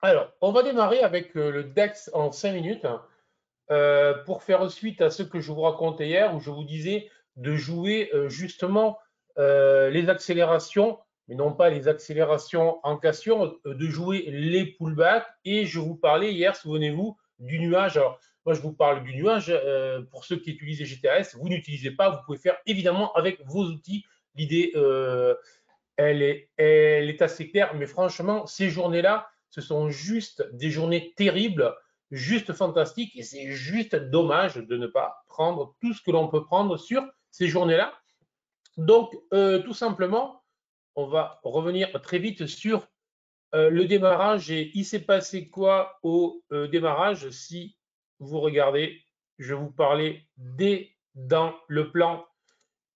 Alors, on va démarrer avec le DAX en 5 minutes pour faire suite à ce que je vous racontais hier où je vous disais de jouer justement les accélérations, mais non pas les accélérations en cassure, de jouer les pullbacks. Et je vous parlais hier, souvenez-vous, du nuage. Alors, moi, je vous parle du nuage. Pour ceux qui utilisent les GTAS, vous n'utilisez pas. Vous pouvez faire évidemment avec vos outils. L'idée, elle est assez claire, mais franchement, ces journées-là, ce sont juste des journées terribles, juste fantastiques, et c'est juste dommage de ne pas prendre tout ce que l'on peut prendre sur ces journées-là. Donc, tout simplement, on va revenir très vite sur le démarrage. Et il s'est passé quoi au démarrage? Si vous regardez, je vous parlais dès dans le plan,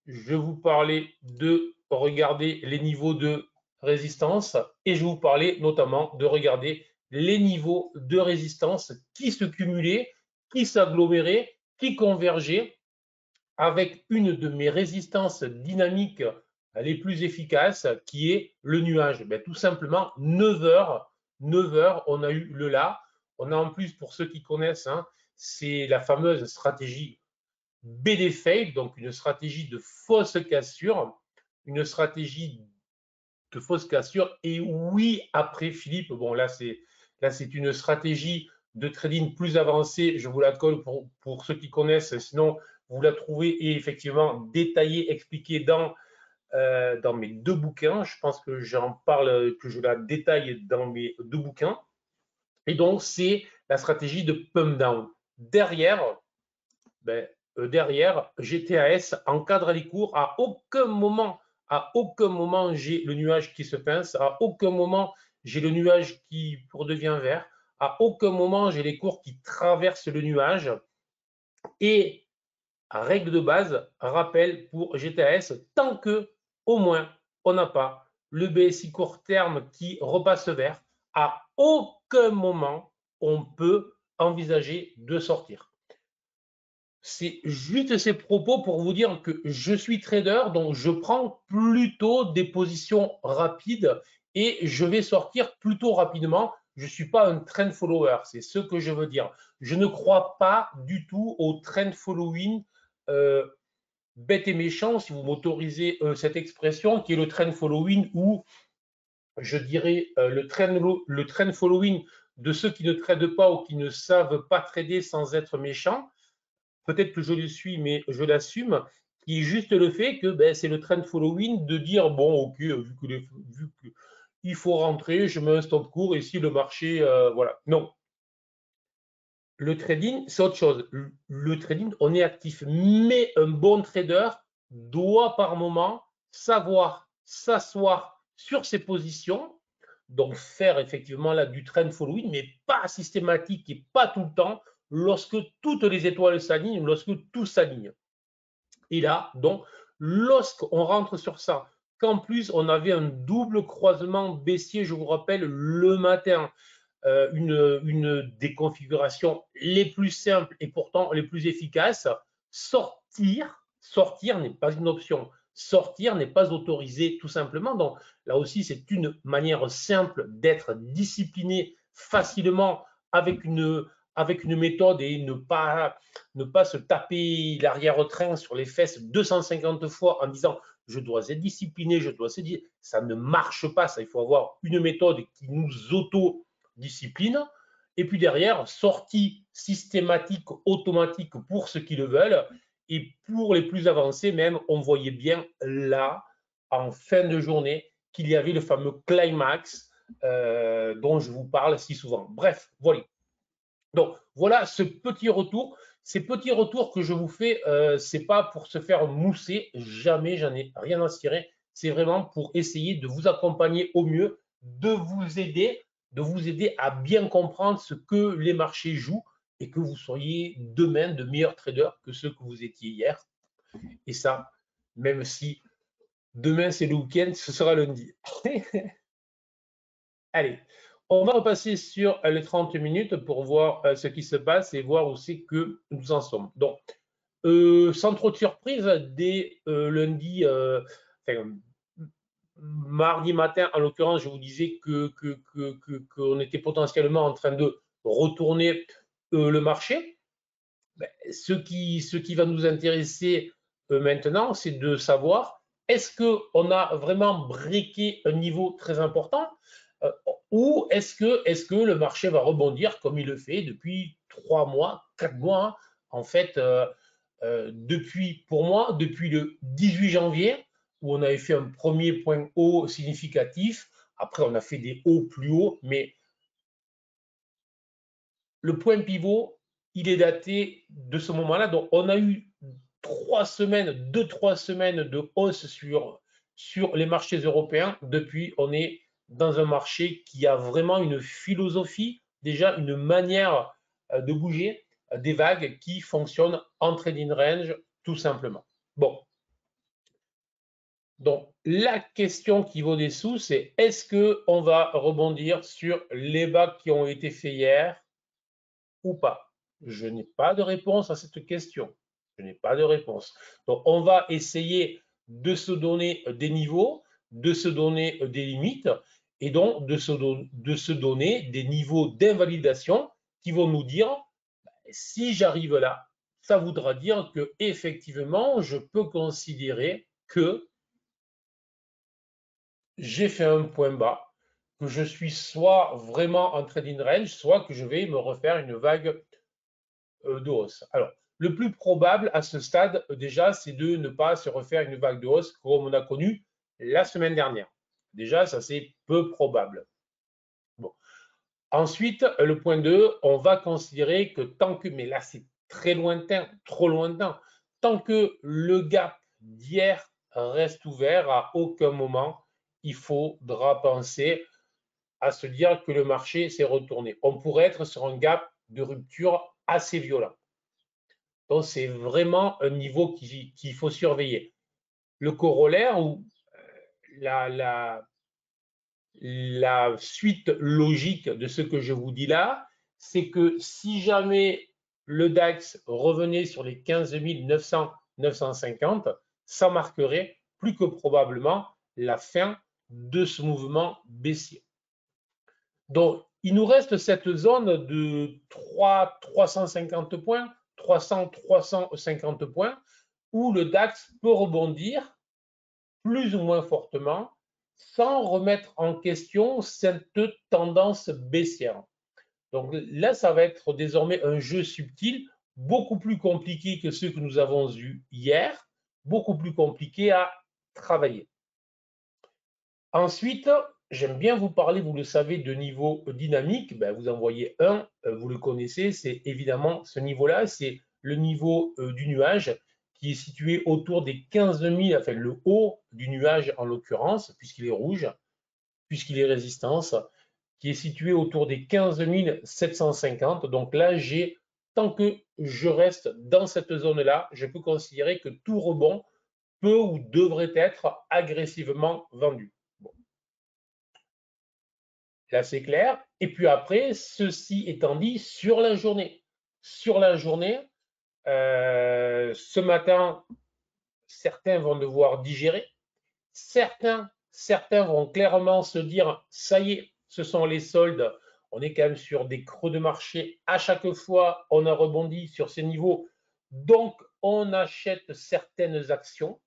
je vous parlais de regarder les niveaux de résistance et je vous parlais notamment de regarder les niveaux de résistance qui se cumulaient, qui s'aggloméraient, qui convergeaient avec une de mes résistances dynamiques les plus efficaces qui est le nuage. Ben, tout simplement 9 heures, on a eu le là. On a en plus, pour ceux qui connaissent, hein, c'est la fameuse stratégie BD fail, donc une stratégie de fausse cassure, une stratégie de fausse cassure. Et oui, après Philippe, bon là c'est une stratégie de trading plus avancée, je vous la colle pour ceux qui connaissent, sinon vous la trouvez et effectivement détaillée, expliquée dans mes deux bouquins. Je pense que j'en parle, que je la détaille dans mes deux bouquins. Et donc c'est la stratégie de pump down. Derrière, GTAS encadre les cours. À aucun moment, j'ai le nuage qui se pince. À aucun moment, j'ai le nuage qui redevient vert. À aucun moment, j'ai les cours qui traversent le nuage. Et règle de base, rappel pour GTAS, tant que, au moins, on n'a pas le BSI court terme qui repasse vert, à aucun moment, on peut envisager de sortir. C'est juste ces propos pour vous dire que je suis trader, donc je prends plutôt des positions rapides et je vais sortir plutôt rapidement. Je ne suis pas un trend follower, c'est ce que je veux dire. Je ne crois pas du tout au trend following bête et méchant, si vous m'autorisez cette expression, qui est le trend following ou je dirais le trend following de ceux qui ne tradent pas ou qui ne savent pas trader sans être méchants. Peut-être que je le suis, mais je l'assume, qui est juste le fait que ben, c'est le trend following de dire bon, ok, vu que il faut rentrer, je mets un stop court et si le marché, voilà. Non, le trading, c'est autre chose. Le trading, on est actif, mais un bon trader doit par moment savoir s'asseoir sur ses positions, donc faire effectivement là du trend following, mais pas systématique et pas tout le temps, lorsque toutes les étoiles s'alignent, lorsque tout s'aligne. Et là, donc, lorsqu'on rentre sur ça, qu'en plus on avait un double croisement baissier, je vous rappelle, le matin, une des configurations les plus simples et pourtant les plus efficaces, sortir n'est pas une option. Sortir n'est pas autorisé tout simplement. Donc là aussi, c'est une manière simple d'être discipliné facilement avec une méthode et ne pas se taper l'arrière-train sur les fesses 250 fois en disant je dois être discipliné, je dois se dire, ça ne marche pas, ça, il faut avoir une méthode qui nous auto-discipline. Et puis derrière, sortie systématique, automatique pour ceux qui le veulent. Et pour les plus avancés, même, on voyait bien là, en fin de journée, qu'il y avait le fameux climax dont je vous parle si souvent. Bref, voilà. Donc voilà ce petit retour. Ces petits retours que je vous fais, ce n'est pas pour se faire mousser, jamais, j'en ai rien à cirer. C'est vraiment pour essayer de vous accompagner au mieux, de vous aider à bien comprendre ce que les marchés jouent et que vous soyez demain de meilleurs traders que ceux que vous étiez hier. Et ça, même si demain c'est le week-end, ce sera lundi. Allez, on va repasser sur les 30 minutes pour voir ce qui se passe et voir où c'est que nous en sommes. Donc, sans trop de surprise, dès lundi, enfin, mardi matin, en l'occurrence, je vous disais qu'on était potentiellement en train de retourner le marché. Ben, ce qui va nous intéresser maintenant, c'est de savoir est-ce qu'on a vraiment breaké un niveau très important ou est-ce que le marché va rebondir comme il le fait depuis 3 mois, 4 mois, hein. En fait, pour moi, depuis le 18 janvier, où on avait fait un premier point haut significatif, après on a fait des hauts plus hauts, mais le point pivot, il est daté de ce moment-là. Donc, on a eu 3 semaines, 2-3 semaines de hausse sur les marchés européens. Depuis, on est dans un marché qui a vraiment une philosophie, déjà une manière de bouger, des vagues qui fonctionnent en trading range, tout simplement. Bon. Donc, la question qui vaut des sous, c'est est-ce qu'on va rebondir sur les bas qui ont été faits hier ou pas? Je n'ai pas de réponse à cette question. Je n'ai pas de réponse. Donc, on va essayer de se donner des niveaux, de se donner des limites et donc de se donner des niveaux d'invalidation qui vont nous dire si j'arrive là, ça voudra dire que effectivement, je peux considérer que j'ai fait un point bas, que je suis soit vraiment en trading range, soit que je vais me refaire une vague de hausse. Alors, le plus probable à ce stade, déjà, c'est de ne pas se refaire une vague de hausse comme on a connu la semaine dernière. Déjà, ça c'est peu probable. Bon. Ensuite, le point 2, on va considérer que tant que, mais là c'est très lointain, trop lointain, tant que le gap d'hier reste ouvert, à aucun moment il faudra penser à se dire que le marché s'est retourné. On pourrait être sur un gap de rupture assez violent. Donc, c'est vraiment un niveau qu'il faut surveiller. Le corollaire ou la suite logique de ce que je vous dis là, c'est que si jamais le DAX revenait sur les 15 900, 950, ça marquerait plus que probablement la fin de ce mouvement baissier. Donc, il nous reste cette zone de 350 points, 300, 350 points, où le DAX peut rebondir plus ou moins fortement sans remettre en question cette tendance baissière. Donc là, ça va être désormais un jeu subtil, beaucoup plus compliqué que ceux que nous avons eus hier, beaucoup plus compliqué à travailler. Ensuite, j'aime bien vous parler, vous le savez, de niveau dynamique. Ben, vous en voyez un, vous le connaissez, c'est évidemment ce niveau-là, c'est le niveau du nuage qui est situé autour des 15 000, enfin le haut du nuage en l'occurrence, puisqu'il est rouge, puisqu'il est résistance, qui est situé autour des 15 750. Donc là, tant que je reste dans cette zone-là, je peux considérer que tout rebond peut ou devrait être agressivement vendu. Là, c'est clair. Et puis après, ceci étant dit, sur la journée. Sur la journée, ce matin, certains vont devoir digérer. Certains vont clairement se dire, ça y est, ce sont les soldes. On est quand même sur des creux de marché. À chaque fois, on a rebondi sur ces niveaux. Donc, on achète certaines actions.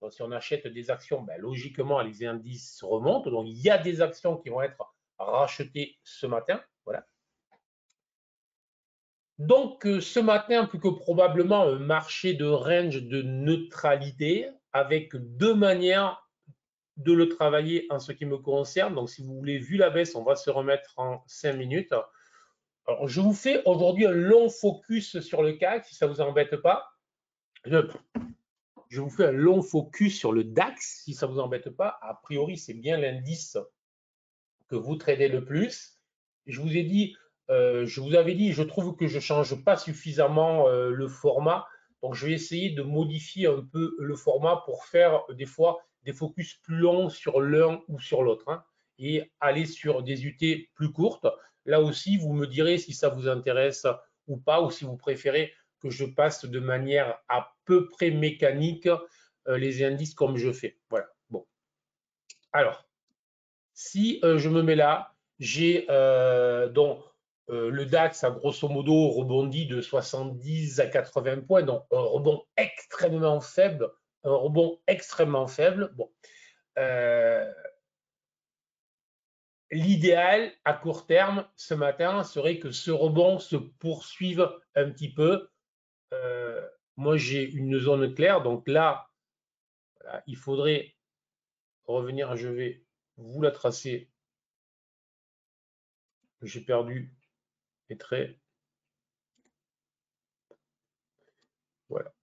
Donc, si on achète des actions, ben, logiquement, les indices remontent. Donc, il y a des actions qui vont être rachetées ce matin. Voilà. Donc, ce matin, plus que probablement, un marché de range de neutralité avec deux manières de le travailler en ce qui me concerne. Donc, si vous voulez, vu la baisse, on va se remettre en 5 minutes. Alors, je vous fais aujourd'hui un long focus sur le CAC, si ça ne vous embête pas. Je vous fais un long focus sur le DAX, si ça ne vous embête pas. A priori, c'est bien l'indice que vous tradez le plus. Je vous ai dit, je vous avais dit, je trouve que je ne change pas suffisamment le format. Donc, je vais essayer de modifier un peu le format pour faire des fois des focus plus longs sur l'un ou sur l'autre, hein, et aller sur des UT plus courtes. Là aussi, vous me direz si ça vous intéresse ou pas, ou si vous préférez que je passe de manière à peu près mécanique les indices comme je fais. Voilà. Bon. Alors, si je me mets là, j'ai le DAX a grosso modo rebondi de 70 à 80 points, donc un rebond extrêmement faible, un rebond extrêmement faible. Bon, l'idéal à court terme ce matin serait que ce rebond se poursuive un petit peu. Moi, j'ai une zone claire, donc là, voilà, il faudrait revenir. Je vais vous la tracer. J'ai perdu les traits. Voilà.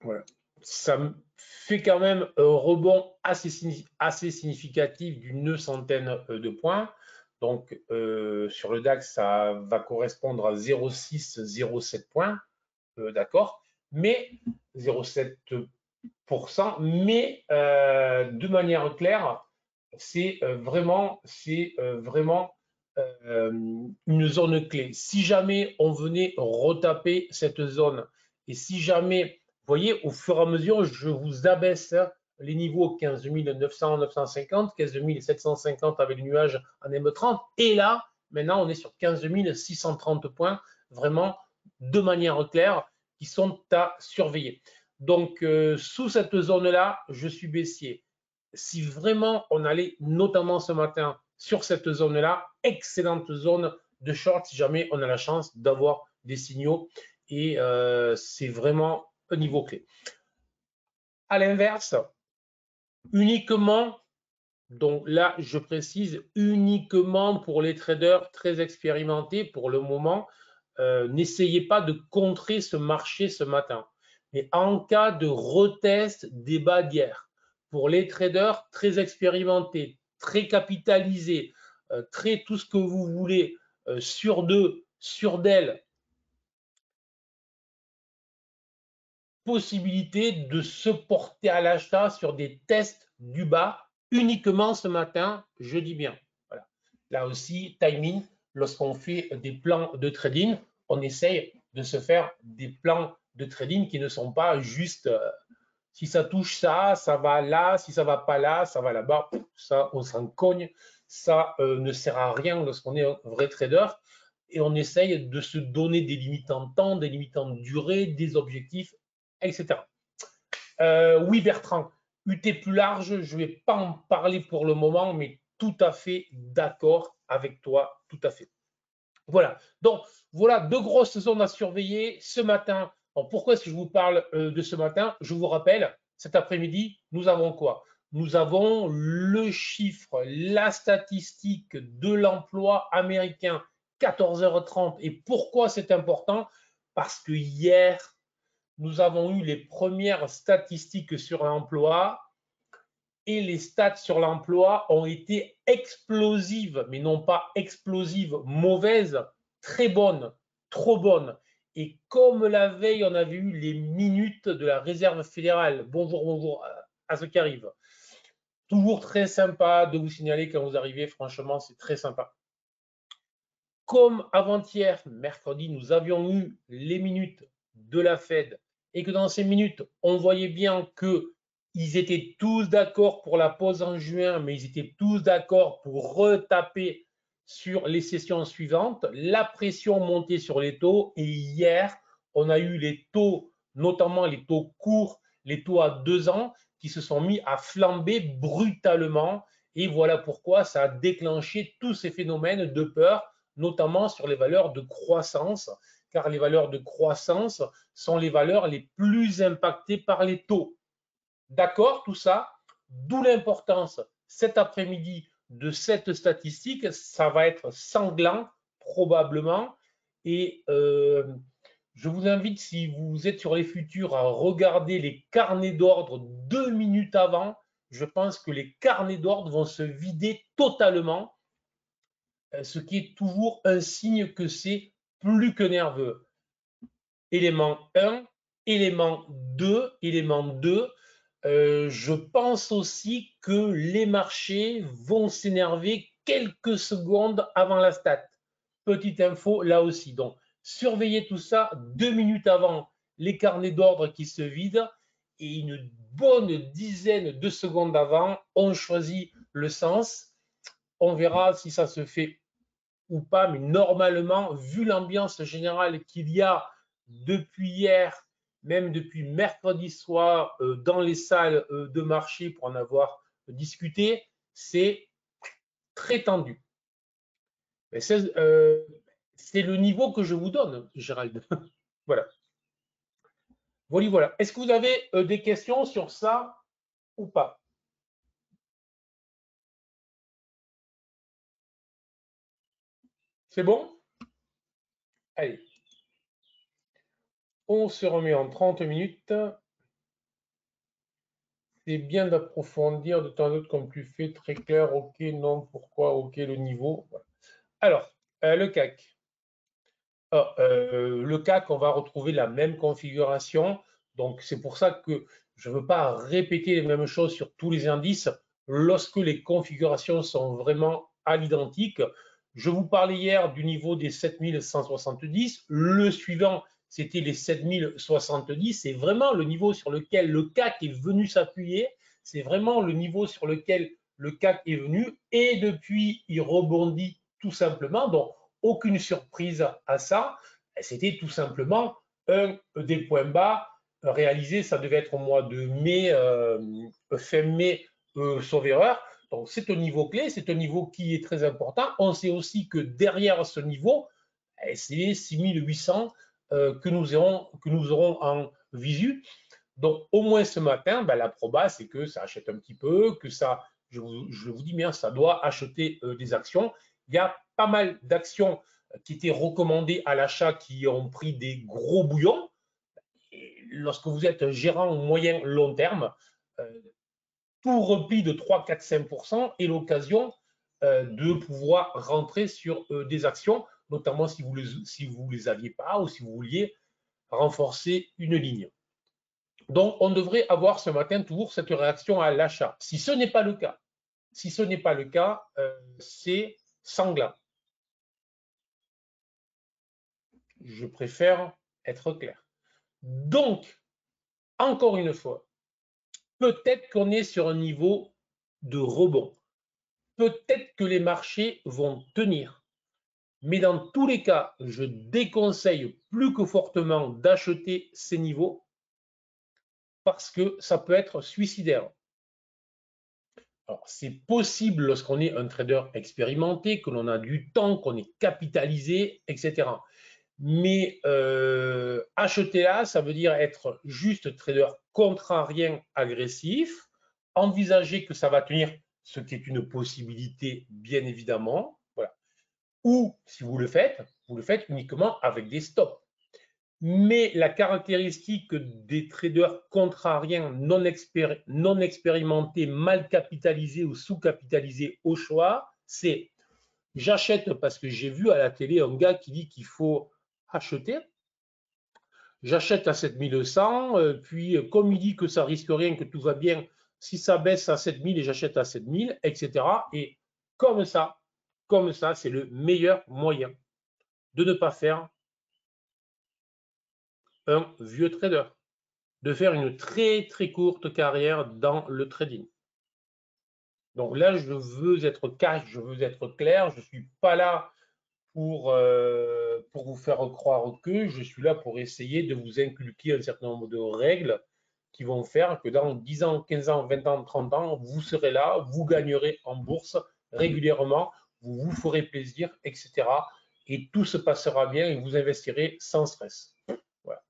Voilà. Ça me fait quand même un rebond assez significatif d'une centaine de points. Donc, sur le DAX, ça va correspondre à 0,6, 0,7 points, d'accord, mais 0,7%, mais de manière claire, c'est vraiment une zone clé. Si jamais on venait retaper cette zone, et si jamais, vous voyez, au fur et à mesure, je vous abaisse les niveaux 15 900, 950, 15 750 avec le nuage en M30, et là, maintenant, on est sur 15 630 points, vraiment de manière claire, qui sont à surveiller. Donc, sous cette zone-là, je suis baissier. Si vraiment on allait, notamment ce matin, sur cette zone-là, excellente zone de short si jamais on a la chance d'avoir des signaux, et c'est vraiment un niveau clé. À l'inverse, uniquement, donc là je précise, uniquement pour les traders très expérimentés pour le moment, n'essayez pas de contrer ce marché ce matin. Mais en cas de retest des bas d'hier, pour les traders très expérimentés, très capitalisés, très tout ce que vous voulez, sur d'eux, sur d'elles, possibilité de se porter à l'achat sur des tests du bas uniquement ce matin, je dis bien. Voilà. Là aussi, timing, lorsqu'on fait des plans de trading, on essaye de se faire des plans de trading qui ne sont pas juste si ça touche ça, ça va là, si ça va pas là, ça va là-bas, ça on s'en cogne, ça ne sert à rien lorsqu'on est un vrai trader et on essaye de se donner des limites en temps, des limites en durée, des objectifs, etc. Oui Bertrand, UT plus large, je ne vais pas en parler pour le moment, mais tout à fait d'accord avec toi, tout à fait. Voilà, donc voilà deux grosses zones à surveiller ce matin. Alors, pourquoi est-ce que je vous parle de ce matin? Je vous rappelle, cet après-midi, nous avons quoi? Nous avons le chiffre, la statistique de l'emploi américain, 14h30. Et pourquoi c'est important? Parce que hier, nous avons eu les premières statistiques sur l'emploi et les stats sur l'emploi ont été explosives, mais non pas explosives, mauvaises, très bonnes, trop bonnes. Et comme la veille, on avait eu les minutes de la Réserve fédérale. Bonjour, bonjour à ceux qui arrivent. Toujours très sympa de vous signaler quand vous arrivez, franchement, c'est très sympa. Comme avant-hier, mercredi, nous avions eu les minutes de la Fed et que dans ces minutes, on voyait bien qu'ils étaient tous d'accord pour la pause en juin, mais ils étaient tous d'accord pour retaper sur les sessions suivantes. La pression montait sur les taux et hier, on a eu les taux, notamment les taux courts, les taux à 2 ans, qui se sont mis à flamber brutalement. Et voilà pourquoi ça a déclenché tous ces phénomènes de peur, notamment sur les valeurs de croissance, car les valeurs de croissance sont les valeurs les plus impactées par les taux. D'accord, tout ça, d'où l'importance cet après-midi de cette statistique, ça va être sanglant probablement, et je vous invite, si vous êtes sur les futurs, à regarder les carnets d'ordre 2 minutes avant. Je pense que les carnets d'ordre vont se vider totalement, ce qui est toujours un signe que c'est plus que nerveux. Élément 1, élément 2, je pense aussi que les marchés vont s'énerver quelques secondes avant la stat. Petite info là aussi. Donc, surveillez tout ça 2 minutes avant les carnets d'ordre qui se vident et une bonne dizaine de secondes avant, on choisit le sens. On verra si ça se fait ou pas, mais normalement, vu l'ambiance générale qu'il y a depuis hier, même depuis mercredi soir, dans les salles de marché pour en avoir discuté, c'est très tendu. C'est le niveau que je vous donne, Gérald. Voilà. Voilà. Est-ce que vous avez des questions sur ça ou pas? C'est bon? Allez. On se remet en 30 minutes. C'est bien d'approfondir de temps en temps comme tu fais, très clair, ok, non, pourquoi, ok, le niveau. Voilà. Alors, le CAC. Le CAC, on va retrouver la même configuration. Donc, c'est pour ça que je ne veux pas répéter les mêmes choses sur tous les indices lorsque les configurations sont vraiment à l'identique. Je vous parlais hier du niveau des 7170. Le suivant, c'était les 7070. C'est vraiment le niveau sur lequel le CAC est venu s'appuyer. C'est vraiment le niveau sur lequel le CAC est venu. Et depuis, il rebondit tout simplement. Donc, aucune surprise à ça. C'était tout simplement un des points bas réalisés. Ça devait être au mois de mai, fin mai, sauf erreur. Donc, c'est un niveau clé, c'est un niveau qui est très important. On sait aussi que derrière ce niveau, c'est les 6800 que nous aurons en visu. Donc, au moins ce matin, la proba, c'est que ça achète un petit peu, que ça, je vous dis bien, ça doit acheter des actions. Il y a pas mal d'actions qui étaient recommandées à l'achat qui ont pris des gros bouillons. Et lorsque vous êtes un gérant moyen long terme, tout repli de 3, 4, 5% est l'occasion de pouvoir rentrer sur des actions, notamment si vous ne les aviez pas ou si vous vouliez renforcer une ligne. Donc, on devrait avoir ce matin toujours cette réaction à l'achat. Si ce n'est pas le cas, c'est sanglant. Je préfère être clair. Donc, encore une fois, peut-être qu'on est sur un niveau de rebond. Peut-être que les marchés vont tenir. Mais dans tous les cas, je déconseille plus que fortement d'acheter ces niveaux parce que ça peut être suicidaire. Alors, c'est possible lorsqu'on est un trader expérimenté, que l'on a du temps, qu'on est capitalisé, etc. Mais acheter là, ça veut dire être juste trader contrarien agressif, envisager que ça va tenir, ce qui est une possibilité, bien évidemment. Voilà. Ou si vous le faites uniquement avec des stops. Mais la caractéristique des traders contrariens non expérimentés, mal capitalisés ou sous-capitalisés au choix, c'est j'achète parce que j'ai vu à la télé un gars qui dit qu'il faut acheter. J'achète à 7100, puis comme il dit que ça risque rien, que tout va bien, si ça baisse à 7000 et j'achète à 7000, etc. Et comme ça, c'est le meilleur moyen de ne pas faire un vieux trader, de faire une très très courte carrière dans le trading. Donc là, je veux être cash, je veux être clair, je ne suis pas là pour vous faire croire que je suis là pour essayer de vous inculquer un certain nombre de règles qui vont faire que dans 10 ans, 15 ans, 20 ans, 30 ans, vous serez là, vous gagnerez en bourse régulièrement, vous vous ferez plaisir, etc. Et tout se passera bien et vous investirez sans stress. Voilà.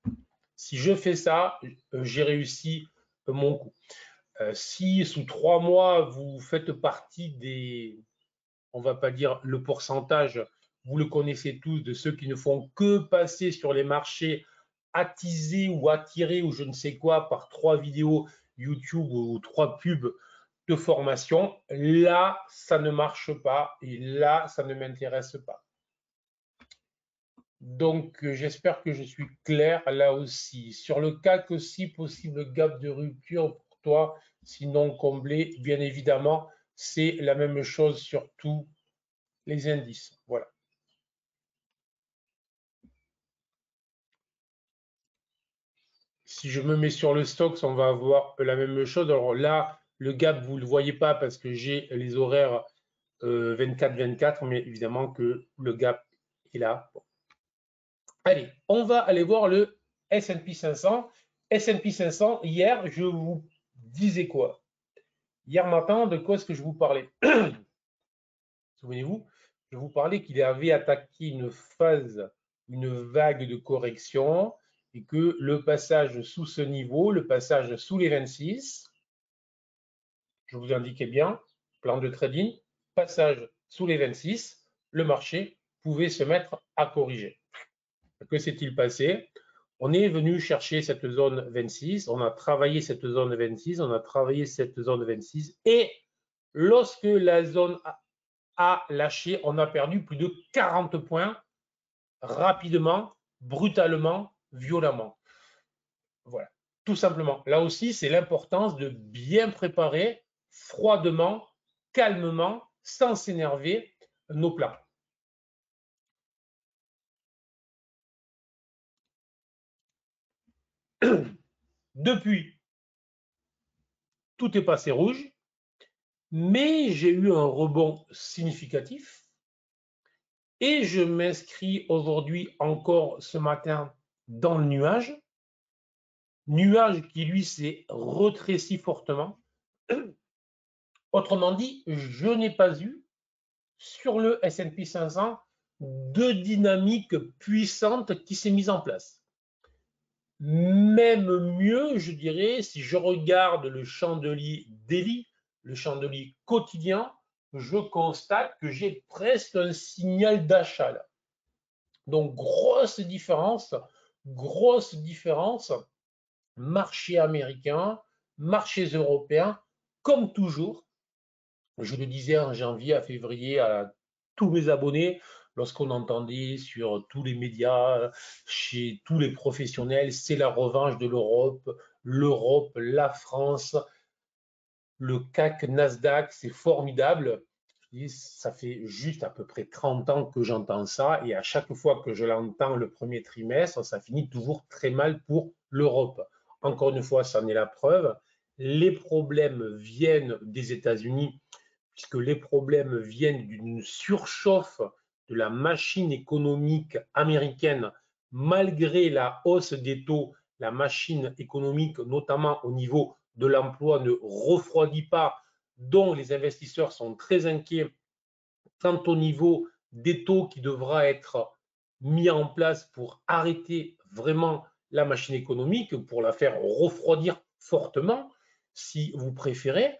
Si je fais ça, j'ai réussi mon coup. Si sous 3 mois, vous faites partie des, on ne va pas dire le pourcentage, vous le connaissez tous, de ceux qui ne font que passer sur les marchés attisés ou attirés ou je ne sais quoi par 3 vidéos YouTube ou 3 pubs de formation, là, ça ne marche pas et là, ça ne m'intéresse pas. Donc, j'espère que je suis clair là aussi. Sur le CAC aussi, possible gap de rupture pour toi, sinon comblé, bien évidemment, c'est la même chose sur tous les indices. Voilà. Si je me mets sur le Stoxx, on va avoir la même chose. Alors là, le gap, vous ne le voyez pas parce que j'ai les horaires 24-24, mais évidemment que le gap est là. Bon. Allez, on va aller voir le S&P 500. S&P 500, hier, je vous disais quoi? Hier matin, de quoi est-ce que je vous parlais? Souvenez-vous, je vous parlais qu'il avait attaqué une phase, une vague de correction et que le passage sous ce niveau, le passage sous les 26, je vous indiquais bien, plan de trading, passage sous les 26, le marché pouvait se mettre à corriger. Que s'est-il passé? On est venu chercher cette zone 26, on a travaillé cette zone 26, on a travaillé cette zone 26 et lorsque la zone a lâché, on a perdu plus de 40 points rapidement, brutalement, violemment. Voilà, tout simplement. Là aussi, c'est l'importance de bien préparer froidement, calmement, sans s'énerver nos plans. Depuis, tout est passé rouge, mais j'ai eu un rebond significatif et je m'inscris aujourd'hui encore ce matin dans le nuage qui lui s'est retréci fortement. Autrement dit, je n'ai pas eu sur le S&P 500 de dynamique puissante qui s'est mise en place. Même mieux, je dirais, si je regarde le chandelier daily, le chandelier quotidien, je constate que j'ai presque un signal d'achat là. Donc, grosse différence, marché américain, marchés européens, comme toujours. Je le disais en janvier à février à tous mes abonnés, lorsqu'on entendait sur tous les médias, chez tous les professionnels, c'est la revanche de l'Europe, la France, le CAC, Nasdaq, c'est formidable. Ça fait juste à peu près 30 ans que j'entends ça et à chaque fois que je l'entends le premier trimestre, ça finit toujours très mal pour l'Europe. Encore une fois, ça en est la preuve. Les problèmes viennent des États-Unis puisque les problèmes viennent d'une surchauffe de la machine économique américaine malgré la hausse des taux. La machine économique, notamment au niveau de l'emploi, ne refroidit pas, dont les investisseurs sont très inquiets quant au niveau des taux qui devra être mis en place pour arrêter vraiment la machine économique, pour la faire refroidir fortement, si vous préférez.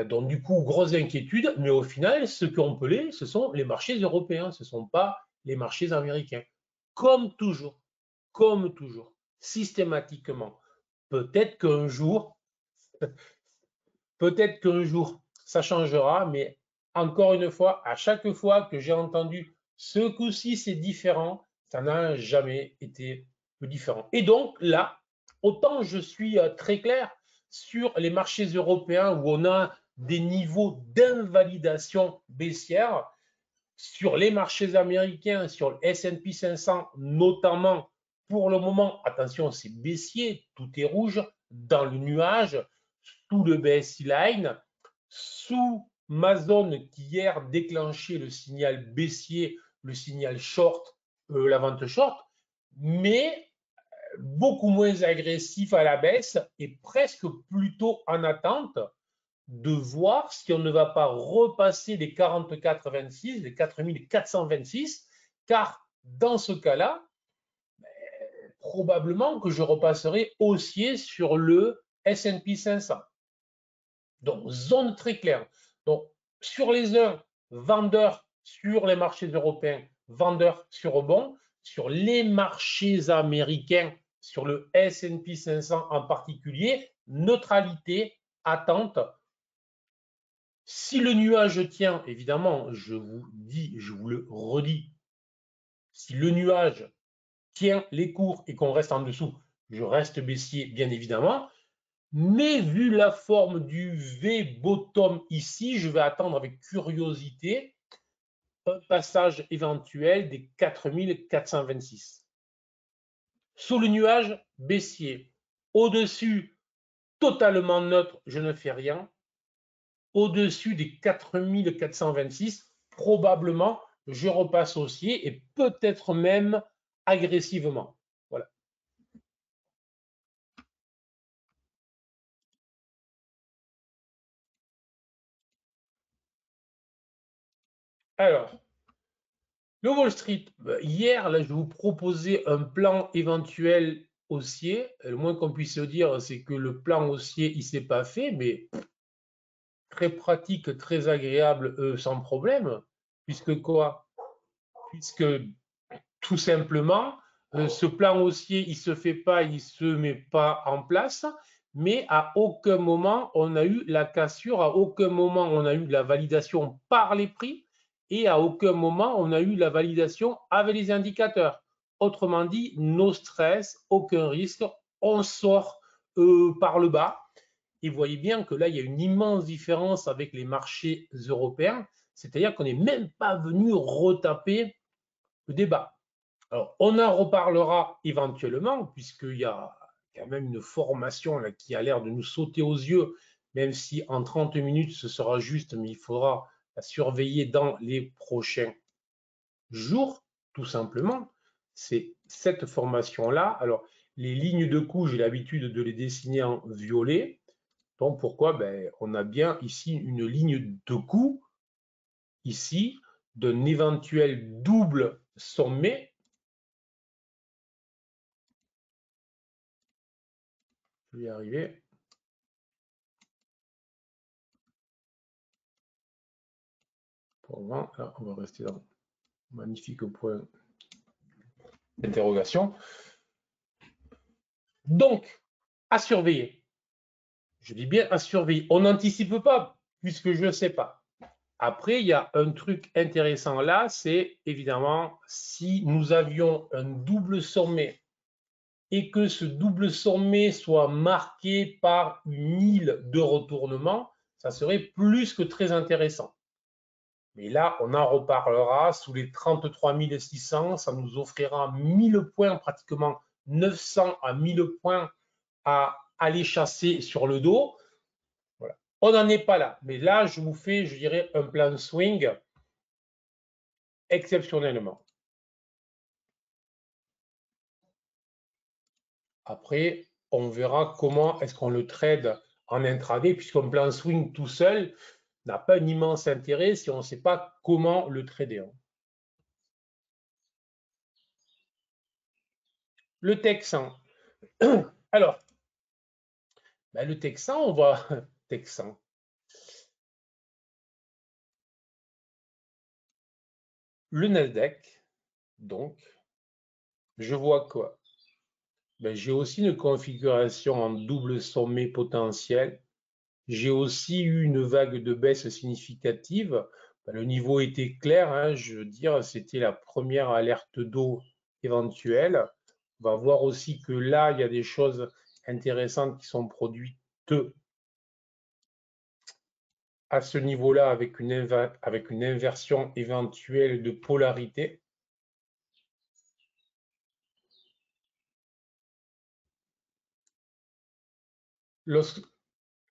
Donc du coup, grosse inquiétude, mais au final, ce qu'on peut ce sont les marchés européens, ce ne sont pas les marchés américains. Comme toujours, systématiquement. Peut-être qu'un jour, ça changera, mais encore une fois, à chaque fois que j'ai entendu ce coup-ci, c'est différent, ça n'a jamais été différent. Et donc là, autant je suis très clair sur les marchés européens où on a des niveaux d'invalidation baissière, sur les marchés américains, sur le S&P 500 notamment, pour le moment, attention, c'est baissier, tout est rouge, dans le nuage, sous le BSI Line, sous ma zone qui hier déclenchait le signal baissier, le signal short, la vente short, mais beaucoup moins agressif à la baisse et presque plutôt en attente de voir si on ne va pas repasser les 44,26, les 4426, car dans ce cas-là, probablement que je repasserai haussier sur le S&P 500. Donc, zone très claire. Donc, sur les uns, vendeurs sur les marchés européens, vendeurs sur rebond. Sur les marchés américains, sur le S&P 500 en particulier, neutralité, attente. Si le nuage tient, évidemment, je vous le redis, si le nuage tient les cours et qu'on reste en dessous, je reste baissier, bien évidemment. Mais vu la forme du V-bottom ici, je vais attendre avec curiosité un passage éventuel des 4426. Sous le nuage, baissier. Au-dessus, totalement neutre, je ne fais rien. Au-dessus des 4426, probablement, je repasse haussier et peut-être même agressivement. Voilà. Alors, le Wall Street, hier, là, je vous proposais un plan éventuel haussier. Le moins qu'on puisse dire, c'est que le plan haussier, il ne s'est pas fait, mais très pratique, très agréable, sans problème. Puisque quoi? Puisque tout simplement, ce plan haussier, il ne se fait pas, il ne se met pas en place, mais à aucun moment on a eu la cassure, à aucun moment on a eu la validation par les prix et à aucun moment on a eu la validation avec les indicateurs. Autrement dit, no stress, aucun risque, on sort par le bas. Et vous voyez bien que là, il y a une immense différence avec les marchés européens, c'est-à-dire qu'on n'est même pas venu retaper le débat. Alors, on en reparlera éventuellement, puisqu'il y a quand même une formation là, qui a l'air de nous sauter aux yeux, même si en 30 minutes ce sera juste, mais il faudra la surveiller dans les prochains jours, tout simplement. C'est cette formation-là. Alors, les lignes de coups, j'ai l'habitude de les dessiner en violet. Donc, pourquoi? On a bien ici une ligne de coups, ici, d'un éventuel double sommet. Je vais y arriver. Pour moi, là, on va rester dans un magnifique point d'interrogation. Donc, à surveiller. Je dis bien à surveiller. On n'anticipe pas, puisque je ne sais pas. Après, il y a un truc intéressant là, c'est évidemment si nous avions un double sommet et que ce double sommet soit marqué par une île de retournement, ça serait plus que très intéressant. Mais là, on en reparlera sous les 33 600, ça nous offrira 1000 points, pratiquement 900 à 1000 points à aller chasser sur le dos. Voilà. On n'en est pas là. Mais là, je vous fais, je dirais, un plan swing exceptionnellement. Après, on verra comment est-ce qu'on le trade en intraday, puisqu'un plan swing tout seul n'a pas un immense intérêt si on ne sait pas comment le trader. Le Texan. Alors, le Texan, on va... Texan. Le Nasdaq, donc, je vois quoi? J'ai aussi une configuration en double sommet potentiel. J'ai aussi eu une vague de baisse significative. Le niveau était clair, hein, je veux dire, c'était la première alerte d'eau éventuelle. On va voir aussi que là, il y a des choses intéressantes qui sont produites à ce niveau-là avec une inversion éventuelle de polarité.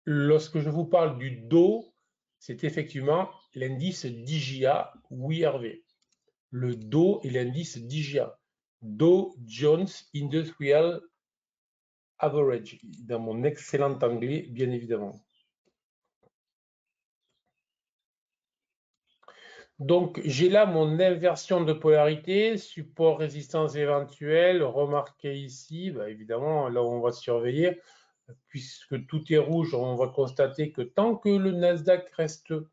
Lorsque je vous parle du DO, c'est effectivement l'indice DJA ou IRV. Le DO est l'indice DJA, Dow Jones Industrial Average, dans mon excellent anglais, bien évidemment. Donc, j'ai là mon inversion de polarité, support, résistance éventuelle, remarqué ici, évidemment, là on va surveiller, puisque tout est rouge, on va constater que tant que le Nasdaq reste le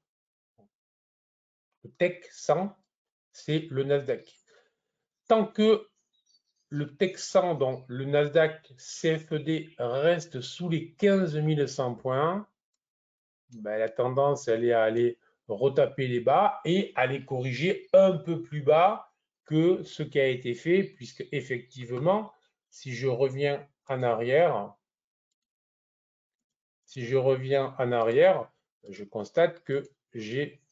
Tech 100, c'est le Nasdaq. Tant que le Tech 100, donc le Nasdaq CFD, reste sous les 15 100 points, la tendance, elle est à aller retaper les bas et aller corriger un peu plus bas que ce qui a été fait, puisque effectivement, si je reviens en arrière, je constate que j'ai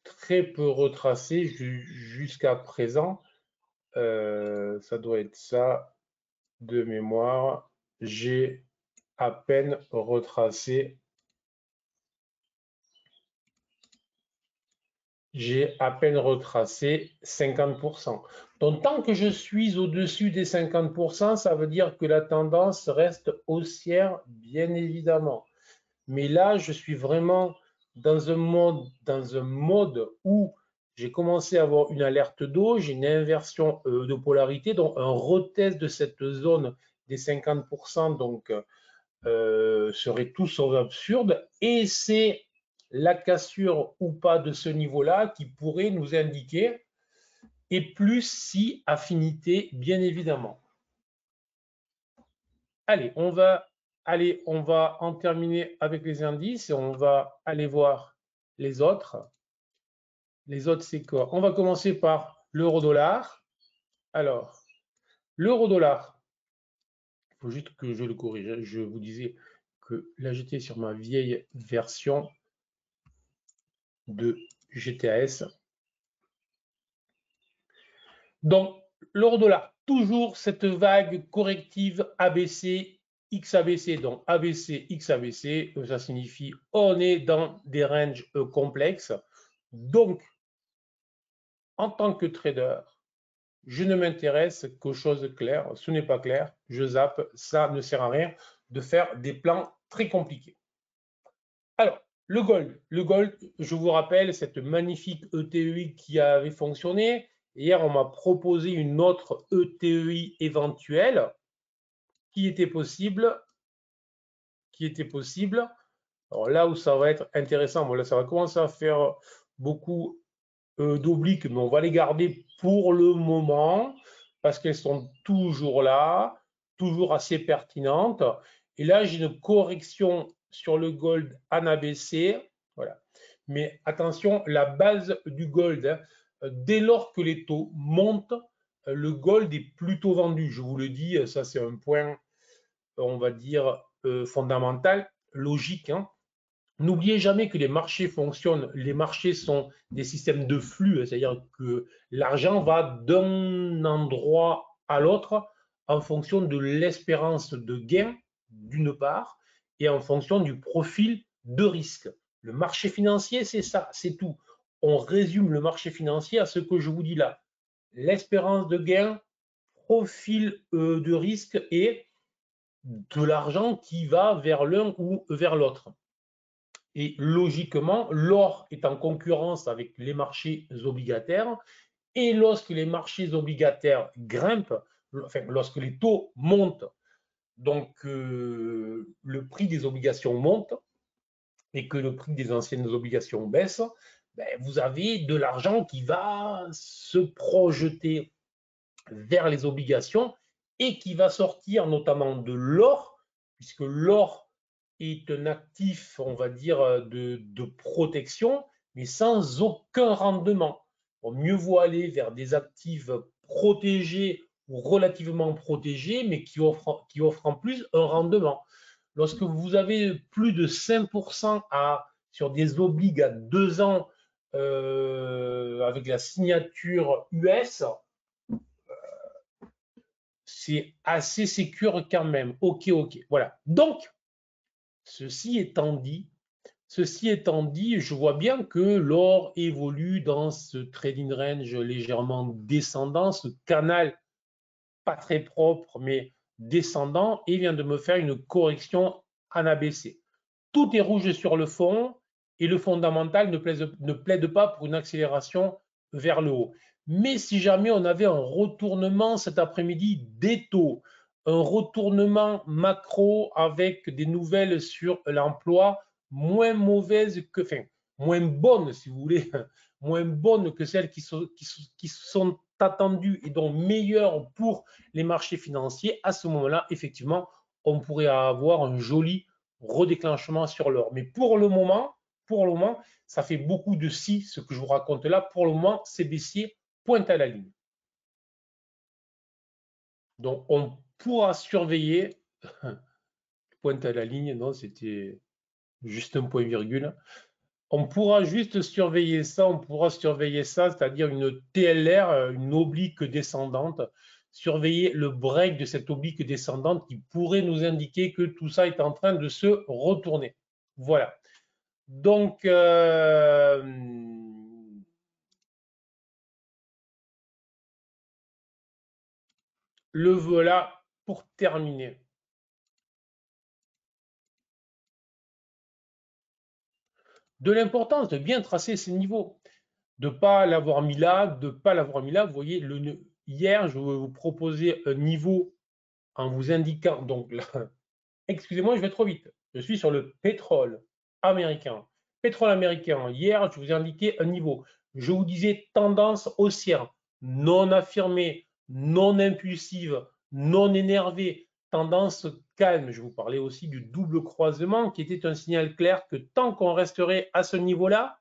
très peu retracé jusqu'à présent. Ça doit être ça. de mémoire, j'ai à peine retracé. J'ai à peine retracé 50%. Donc, tant que je suis au-dessus des 50%, ça veut dire que la tendance reste haussière, bien évidemment. Mais là, je suis vraiment dans un mode où j'ai commencé à avoir une alerte d'eau, j'ai une inversion de polarité, donc un retest de cette zone des 50%, donc serait tout sauf absurde. Et c'est la cassure ou pas de ce niveau-là qui pourrait nous indiquer, et plus si affinité, bien évidemment. Allez, on va en terminer avec les indices et on va aller voir les autres. Les autres, c'est quoi? On va commencer par l'euro-dollar. Alors, l'euro-dollar, il faut juste que je le corrige. Je vous disais que là, j'étais sur ma vieille version de GTAS. Donc, l'euro-dollar, toujours cette vague corrective ABC, XABC. Donc, ABC, XABC, ça signifie on est dans des ranges complexes. Donc, en tant que trader, je ne m'intéresse qu'aux choses claires. Ce n'est pas clair, je zappe. Ça ne sert à rien de faire des plans très compliqués. Alors, le gold, je vous rappelle cette magnifique ETEI qui avait fonctionné. Hier, on m'a proposé une autre ETEI éventuelle qui était possible. Alors là où ça va être intéressant, bon là ça va commencer à faire beaucoup d'obliques, mais on va les garder pour le moment parce qu'elles sont toujours là, toujours assez pertinentes. Et là, j'ai une correction sur le gold en ABC. Voilà. Mais attention, la base du gold, hein, dès lors que les taux montent, le gold est plutôt vendu. Je vous le dis, ça c'est un point, on va dire, fondamental, logique. Hein. N'oubliez jamais que les marchés fonctionnent, les marchés sont des systèmes de flux, c'est-à-dire que l'argent va d'un endroit à l'autre en fonction de l'espérance de gain, d'une part, et en fonction du profil de risque. Le marché financier, c'est ça, c'est tout. On résume le marché financier à ce que je vous dis là. L'espérance de gain, profil de risque et de l'argent qui va vers l'un ou vers l'autre. Et logiquement, l'or est en concurrence avec les marchés obligataires. Et lorsque les marchés obligataires grimpent, enfin, lorsque les taux montent, donc le prix des obligations monte et que le prix des anciennes obligations baisse, ben, vous avez de l'argent qui va se projeter vers les obligations et qui va sortir notamment de l'or, puisque l'or est un actif, on va dire, de protection, mais sans aucun rendement. Bon, mieux vaut aller vers des actifs protégés ou relativement protégés, mais qui offrent en plus un rendement. Lorsque vous avez plus de 5% sur des obligues à 2 ans avec la signature US, c'est assez sécure quand même. Ok. Voilà. Donc, ceci étant dit, je vois bien que l'or évolue dans ce trading range légèrement descendant, ce canal pas très propre, mais descendant, et vient de me faire une correction en ABC. Tout est rouge sur le fond et le fondamental ne plaide pas pour une accélération vers le haut. Mais si jamais on avait un retournement cet après-midi des taux, un retournement macro avec des nouvelles sur l'emploi moins mauvaises que, enfin, moins bonnes si vous voulez, moins bonnes que celles qui sont attendues et donc meilleures pour les marchés financiers, à ce moment-là, effectivement, on pourrait avoir un joli redéclenchement sur l'or. Mais pour le moment, ça fait beaucoup de si, ce que je vous raconte là. Pour le moment, c'est baissier, pointe à la ligne. Donc, on pourra surveiller, pointe à la ligne, non, c'était juste un point virgule. On pourra juste surveiller ça, c'est-à-dire une TLR, une oblique descendante, surveiller le break de cette oblique descendante qui pourrait nous indiquer que tout ça est en train de se retourner. Voilà. Donc, le voilà pour terminer. De l'importance de bien tracer ces niveaux, de ne pas l'avoir mis là, de ne pas l'avoir mis là. Vous voyez, hier, je vais vous proposer un niveau en vous indiquant, donc là, excusez-moi, je vais trop vite. Je suis sur le pétrole américain. Pétrole américain, hier, je vous ai indiqué un niveau. Je vous disais tendance haussière, non affirmée, non impulsive, non énervée, tendance calme. Je vous parlais aussi du double croisement qui était un signal clair que tant qu'on resterait à ce niveau-là,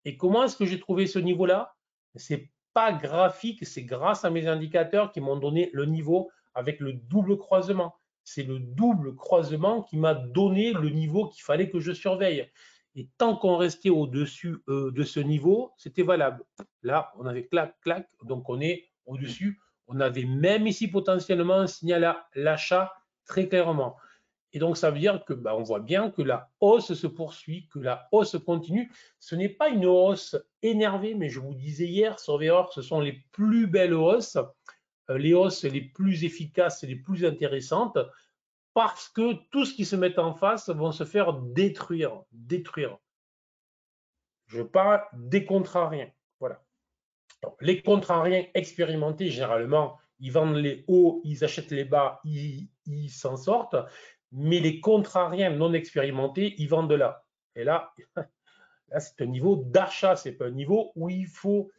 et comment est-ce que j'ai trouvé ce niveau-là? C'est pas graphique, c'est grâce à mes indicateurs qui m'ont donné le niveau avec le double croisement. C'est le double croisement qui m'a donné le niveau qu'il fallait que je surveille. Et tant qu'on restait au-dessus de ce niveau, c'était valable. Là, on avait clac, clac, donc on est au-dessus. On avait même ici potentiellement un signal à l'achat très clairement. Et donc, ça veut dire que on voit bien que la hausse se poursuit, que la hausse continue. Ce n'est pas une hausse énervée, mais je vous disais hier, surveilleurs, ce sont les plus belles hausses, les hausses les plus efficaces et les plus intéressantes, parce que tout ce qui se met en face vont se faire détruire. Je parle des contrariens. Voilà. Donc, les contrariens expérimentés, généralement, ils vendent les hauts, ils achètent les bas, ils s'en sortent. Mais les contrariens non expérimentés, ils vendent là. Et là, là c'est un niveau d'achat, c'est pas un niveau où il faut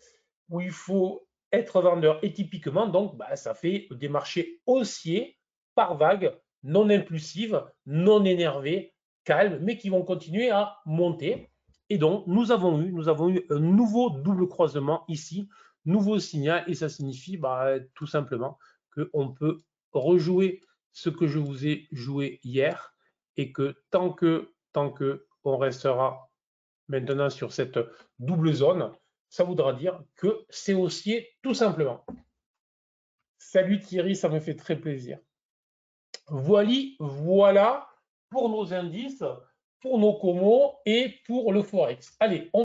être vendeur. Et typiquement, donc, ça fait des marchés haussiers par vague, non impulsives, non énervés, calmes, mais qui vont continuer à monter. Et donc, nous avons eu un nouveau double croisement ici, nouveau signal, et ça signifie tout simplement qu'on peut rejouer ce que je vous ai joué hier, et que tant que on restera maintenant sur cette double zone, ça voudra dire que c'est haussier tout simplement. Salut Thierry, ça me fait très plaisir. Voilà pour nos indices, pour nos comos et pour le Forex. Allez, on